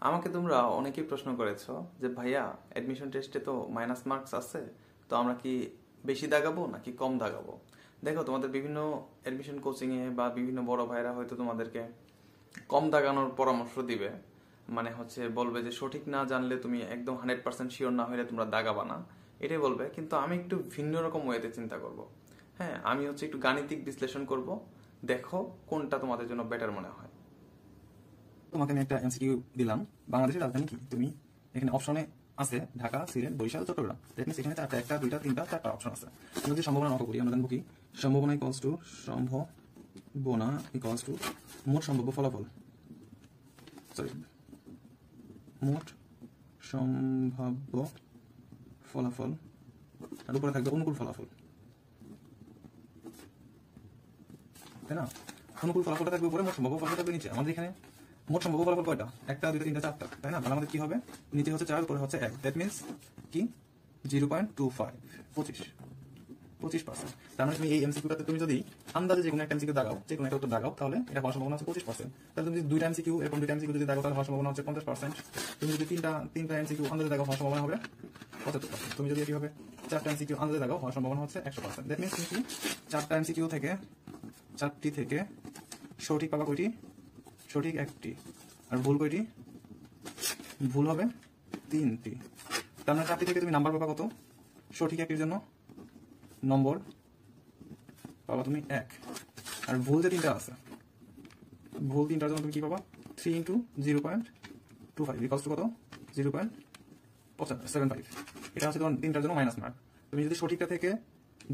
আমাকে তোমরা অনেকেই প্রশ্ন করেছো যে ভাইয়া অ্যাডমিশন টেস্টে তো মাইনাস মার্কস আছে, তো আমরা কি বেশি দাগাবো নাকি কম দাগাবো? দেখো, তোমাদের বিভিন্ন অ্যাডমিশন কোচিংয়ে বা বিভিন্ন বড় ভাইরা হয়তো তোমাদেরকে কম দাগানোর পরামর্শ দিবে। মানে হচ্ছে বলবে যে সঠিক না জানলে তুমি একদম 100% শিওর না হলে তোমরা দাগাবা না, এটাই বলবে। কিন্তু আমি একটু ভিন্ন রকম ওয়েতে চিন্তা করব। হ্যাঁ, আমি হচ্ছে একটু গাণিতিক বিশ্লেষণ করব, দেখো কোনটা তোমাদের জন্য বেটার মনে হয়। তোমাকে আমি একটা এমসিকিউ দিলাম, বাংলাদেশের রাজধানী কি? তুমি এখানে অপশনে আছে ঢাকা, সিলেট, বরিশাল, চট্টগ্রাম। দ্যাট মিনস এখানে চারটা, একটা, দুইটা, তিনটা, চারটা অপশন আছে। আমরা যদি সম্ভাবনা অঙ্ক করি, আমরা জানবো কি সম্ভাবনা ইকুয়ালস টু মোট সম্ভাব্য ফলাফল। সরি, মোট সম্ভাব্য ফলাফল, আর উপরে থাকবে অনুকূল ফলাফল, তাই না? অনুকূল ফলাফলটা থাকবে উপরে, মোট সম্ভাব্য ফলাফল থাকবে নিচে। আমাদের এখানে মোট সম্ভাব্য ফলাফল কয়টা? একটা, দুইটা, তিনটা, চারটা, তাই না? তাহলে আমাদের কি হবে? নিচে হচ্ছে 4, উপরে হচ্ছে 1। দ্যাট মিনস কি 0.25, 25%। তার মানে তুমি এই এমসিকিউটাতে তুমি যদি আন্দাজে যে কোনো একটা এমসিকিউ দাগাও, যে কোনো একটা উত্তর দাগাও, তাহলে এটা হওয়ার সম্ভাবনা হচ্ছে 25%। তাহলে তুমি যদি দুইটা এমসিকিউ এরকম দুইটা এমসিকিউ যদি দাগাও, তাহলে হওয়ার সম্ভাবনা হচ্ছে 50%। তুমি যদি তিনটা এমসিকিউ আন্দাজে দাগাও, হওয়ার সম্ভাবনা হবে 75%। তুমি যদি কি হবে চারটা এমসিকিউ আন্দাজে দাগাও, হওয়ার সম্ভাবনা হচ্ছে 100%। দ্যাট মিনস তুমি চারটা এমসিকিউ থেকে, চারটি থেকে সঠিক পাবা কয়টি? সঠিক একটি। আর ভুল কয়টি? ভুল হবে 3টি। তার মানে 4টি থেকে তুমি নাম্বার পাবা কত? সঠিক একটির জন্য নম্বর পাবা তুমি 1। আর ভুল যে 3টা আছে, ভুল 3টার জন্য তুমি কি পাবা? 3 × 0.25 ইকুয়ালস টু কত? 0.75। এটা হচ্ছে তোমার 3টার জন্য মাইনাস মার্ক। তুমি যদি সঠিকটা থেকে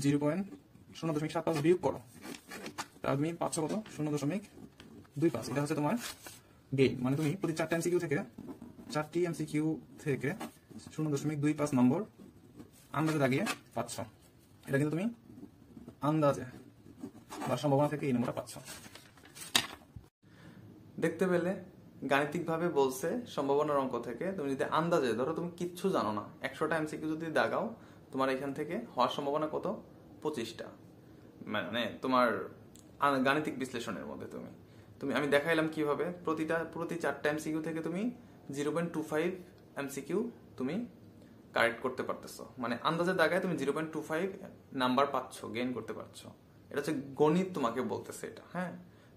0.075 বিয়োগ করো, তাহলে তুমি পাচ্ছ কত? 0.25। এটা হচ্ছে তোমার গেইন। মানে তুমি প্রতি 4টা এমসিকিউ থেকে, 4টি এমসিকিউ থেকে 0.25 নম্বর আন্দাজে দাগিয়ে পাচ্ছ। এটা কিন্তু তুমি আন্দাজে বা সম্ভাবনা থেকে এই নম্বরটা পাচ্ছ। দেখতে পেলে, গাণিতিকভাবে বলছে সম্ভাবনার অঙ্ক থেকে তুমি যদি আন্দাজে, ধরো তুমি কিচ্ছু জানো না, 100টা এমসিকিউ যদি দাগাও, তোমার এখান থেকে হওয়ার সম্ভাবনা কত? 25টা। মানে তোমার গাণিতিক বিশ্লেষণের মধ্যে তুমি তুমি আমি দেখাইলাম কিভাবে প্রতি 4টা এমসিকিউ থেকে তুমি 0.25 এমসিকিউ তুমি কারেক্ট করতে পারতেছো। মানে আন্দাজে দাগায় তুমি 0.25 নাম্বার পাচ্ছ, গেইন করতে পারছো। এটা হচ্ছে গণিত তোমাকে বলতেছে এটা। হ্যাঁ,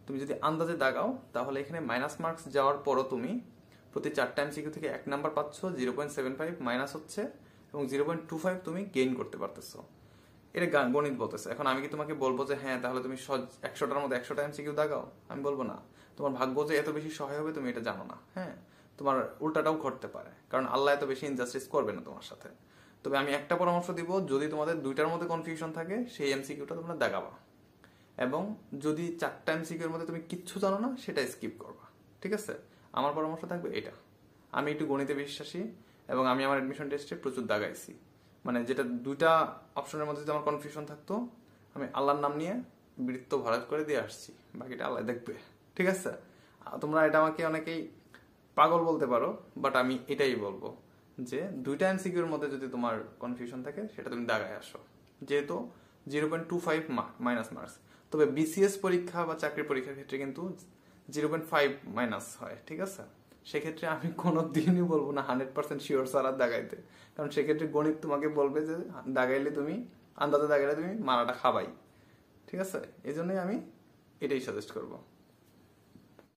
তুমি যদি আন্দাজে দাগাও, তাহলে এখানে মাইনাস মার্কস যাওয়ার পরও তুমি প্রতি 4টা এমসিকিউ থেকে 1 নাম্বার পাচ্ছ, 0.75 মাইনাস হচ্ছে, এবং 0.25 তুমি গেইন করতে পারতেছো। এটা গণিত বলতেছে। এখন আমি কি তোমাকে বলবো যে হ্যাঁ তাহলে তুমি 100টার মধ্যে 100টা এমসিকিউ দাগাও? আমি বলবো না। তোমার ভাগ্য যে এত বেশি সহায় হবে তুমি এটা জানো না। হ্যাঁ, তোমার উল্টাটাও ঘটতে পারে, কারণ আল্লাহ এত বেশি ইনজাস্টিস করবে না তোমার সাথে। তবে আমি একটা পরামর্শ দিব, যদি তোমাদের দুইটার মধ্যে কনফিউশন থাকে, সেই এমসিকিউটা তোমরা দাগাবা, এবং যদি 4টা এমসিকিউ এর মধ্যে তুমি কিচ্ছু জানো না, সেটা স্কিপ করবা। ঠিক আছে? আমার পরামর্শ থাকবে এটা। আমি একটু গণিতে বিশ্বাসী, এবং আমি আমার অ্যাডমিশন টেস্টে প্রচুর দাগাইছি। মানে যেটা দুইটা অপশনের মধ্যে যদি আমার কনফিউশন থাকতো, আমি আল্লাহর নাম নিয়ে বৃত্ত ভরাট করে দিয়ে আসছি, বাকিটা আল্লাহ দেখবে। ঠিক আছে? তোমরা এটা আমাকে অনেকেই পাগল বলতে পারো, বাট আমি এটাই বলবো যে দুইটা এমসিকিউর মধ্যে যদি তোমার কনফিউশন থাকে, সেটা তুমি দাগায় আসো, যেহেতু 0.25 মাইনাস মার্কস। তবে বিসিএস পরীক্ষা বা চাকরির পরীক্ষার ক্ষেত্রে কিন্তু 0.5 মাইনাস হয়। ঠিক আছে? সেক্ষেত্রে আমি কোনো দিনই বলবো না 100% শিওর ছাড়া দাগাইতে, কারণ সেক্ষেত্রে গণিত তোমাকে বলবে যে দাগাইলে তুমি, আন্দাজে দাগাইলে তুমি মারাটা খাবাই। ঠিক আছে? এই জন্যই আমি এটাই সাজেস্ট করবো।